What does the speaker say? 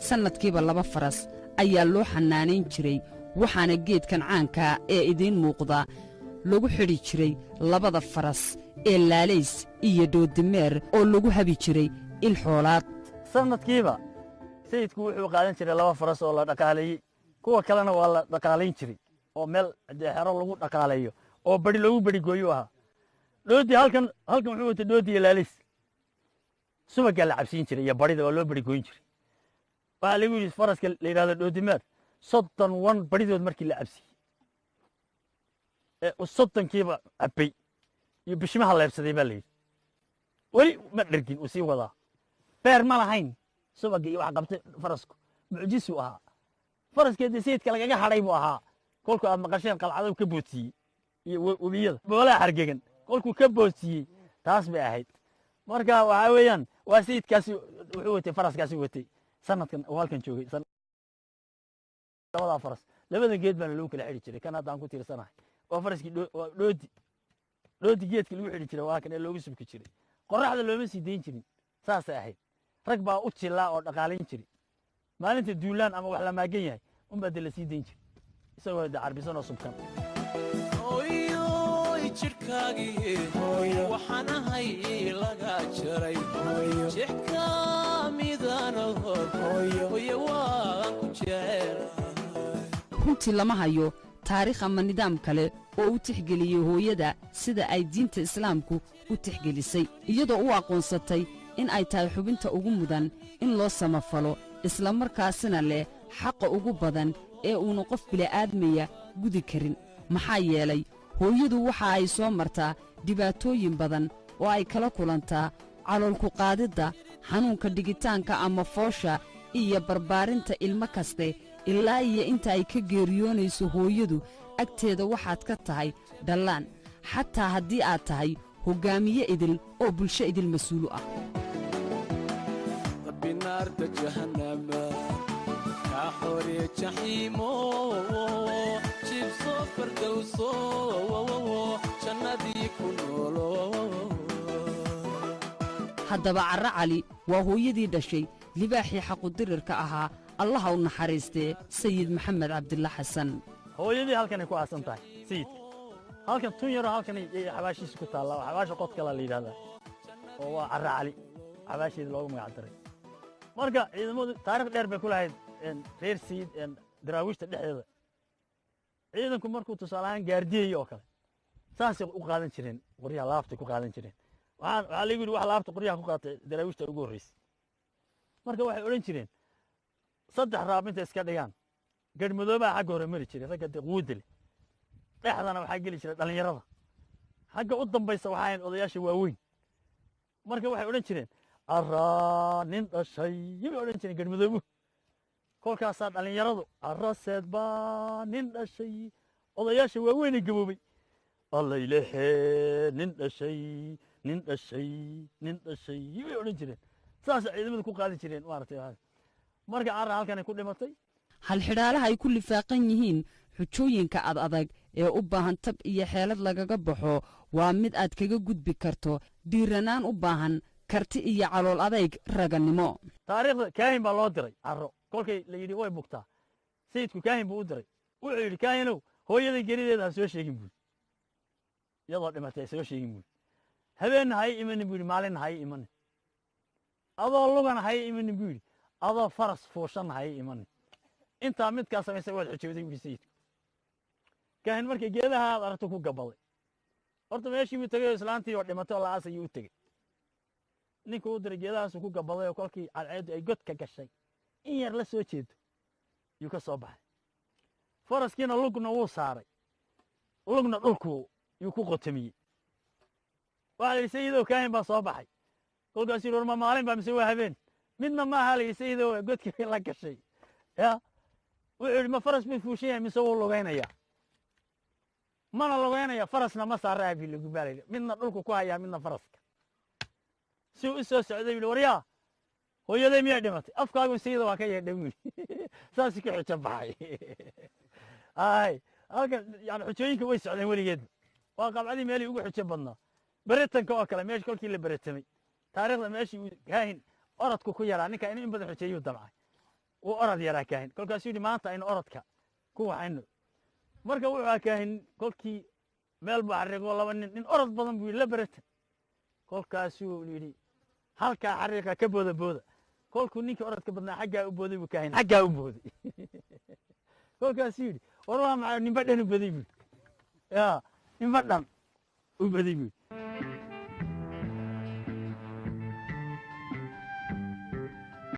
sannadkiiba 2 faras ayaa loo xanaanayn jiray waxaana geedkan caanka ee idiin muuqda lagu xidhi jiray 2 faras ee laalays iyo doodimeer oo lagu habi jiray il xoolaad sannadkiiba sayidku wuxuu qaadan jiray 2 faras oo la dhaqaaleeyey kuwa kalena waa la dhaqaalayn jiray oo meel xero lagu dhaqaaleeyo oo bari lagu bari gooyo ahaa doodi halkan wuxuu watay doodi iyo laalays subaga la cabsiin jiray iyo barida waa loo bari gooyin jiray waxa lagu yiri faraska la yiraahdo doodimeer 31 baridood markii la cabsiyey ee 30kiiba abay iyo bishimaha leebsaday baa leeyahay wali ma dhargin u sii wadaa beer ma lahayn subaga iyo wax qabtay farasku mucjisu ahaa faraskeeda sayidka lagaga hadhay buu ahaa kolku aad maqasheen qalcado ka bootiyey iyo wabiyada boolaa hargegan kolku ka bootiyey taas bay ahayd marka waxa weeyaan waa sayidkaasi wuxuu watay faraskaasi watay sanadkan oo halkan joogay labada faras labada geed baan loo kala xiri jiray kan hadda aan ku tiirsanahay waa faraskii doodi geedkii lagu xiri jiray waa kan loogu subki jiray qorraxda looma sii deyn jirin saas ahayd rag baa u jilaa oo dhaqaalayn jiray maalinta duulaan ama wax la maagan yahay unbaa de la sii deyn jiray isagoo de carbisan oo subkan jirkaagii waxaan ahay laga jaray jixka midanaho waan ku jecelahay runtii lama hayo taariikh ama nidaam kale oo u tixgeliyey hooyada sida ay diinta islaamku u tixgelisay iyadoo u aqoonsatay in ay tahay xubinta ugu mudan in loo samafalo isla markaasina leh xaqa ugu badan ee uuna qof bili'aadmaya gudi karin maxaa yeelay hooyadu waxa ay soo martaa dhibaatooyin badan oo ay kala kulantaa caloolku qaadidda xanuunka dhigitaanka ama foosha iyo barbaarinta ilmo kaste ilaa iyo inta ay ka geeriyoonayso hooyadu agteeda waxaad ka tahay dhallaan xataa haddii aad tahay hoggaamiye idil oo bulsho idil mas-uulu ah binaarta jahannama kaa xore jaxiimo jibso fardowso jannadii ku noolo haddaba carra cali waa hooyadii dhashay libaaxii xaqudirirka ahaa allaha u naxariistee sayid maxamed cabdilla xasan hooyadii halkanay ku aasan tahay sayidka halkan tun yaroo halkanay xabaashiisa ku taalla oo xabaasha qod kala la yidhahdaa oo waa carra cali xabaasheeda loogu magac daray marka ciidamadu taariikh dheer bay ku lahayd reer sayid daraawiishta dhexdeeda ciidanku markuu tusaale ahaan gaardiyey oo kale saasay u qaadan jireen qoryaha laabtay ku qaadan jireen waxaa lagu yidhi wax laabta qoryaha ku qaatay daraawiishta ugu horraysay marka waxay odhan jireen 3 raab inta iska dhigaan garhmadoobaa xagga hore mari jiray ragga dee quwudda leh dhexdana waxaa geli jiray dhallinyarada xagga u dambaysa waxaa ahayn odayaasha waaweyn marka waxay odhan jireen arraa nin dhashay yay odhan jireen garhmadoobuhu kolkaasaa dhallinyaradu arraseed baa nin dhashay odayaasha waaweynay gaboobay allaylehe nin dhashay nin dhashay nin dhashay yay odhan jireen saasay ciidamadu ku qaadi jireen maaragtay marka carra halkanay ku dhimatay halxidhaalaha ay ku lifaaqan yihiin xujooyinka adag ee u baahan tab iyo xeelad lagaga baxo waa mid aad kaga gudbi karto dhiiranaan u baahan karti iyo calool adayg ragannimo taariikhda kaahin baa loo diray carro kolkay la yidhi way bugtaa sayidku kaahin buu u diray wuxuu yidhi kaahinow hooyaday gerideeda ha soo sheegin buuri iyadoo dhimatay ha soo sheegin buuri habeenna ha ii imanin buu yidhi maalinna ha ii imanin adoo lugana ha ii imanin buu yidhi adoo faras fuushanna ha ii imanin intaa midkaa samaysay waad xujooday buu yidhi sayidku kaahin markay geedaha aad aragto ku gabaday horta meeshii buu tegay oo islaantii oo dhimatay oo la aasayuu u tegey ninka u diray geedahaasuu ku gabaday oo kolkii cadceeddu ay godka gashay in yar la soo jeedo yuu ka soo baxay faraskiina lugna wuu saaray lugna dhulku yuu ku qotamiyey waxaa la yidhi sayidow kaahin baa soo baxay kolkaasuu yidhi war ma maalin baa mise waa habeen midna maaha la yidhi sayidow godkii la gashay ya wuxuu yidhi ma faras buu fuushan yahay mise wuu lugaynayaa mana lugaynaya farasna ma saara abi lagu baalayay midna dhulku ku hayaa midna faraska si uu soo socday yidhi waryaa hooyaday miyaa dhimatay afkaagu sayida waa ka yeedhay wiil saas ku xujo baxay ay halkan yani xujooyinka way socdeen weligeed waa qabcadii meelii ugu xujo badnaa beritanka oo kale meesha kolkii la beritamay taariikhda meeshii uu kaahin orodku ku yaraa ninka in badan xujeeyuu damcay uu orod yaraa kaahin kolkaasuu yidhi maanta aynu orodka ku waxayno marka wuxuu kaahin kolkii meel buu xariiqoo laba nin orod badan buu yidhi la beratan kolkaasuu yidhi halkaa xariiqa ka booda booda kolkuu ninkii orodka badnaa xaggaa u booday buu kaahin xaggaa u booday kolkaasuu yidhi war waa maxay ninba dhan u baday buu ya ninba dhan u baday buu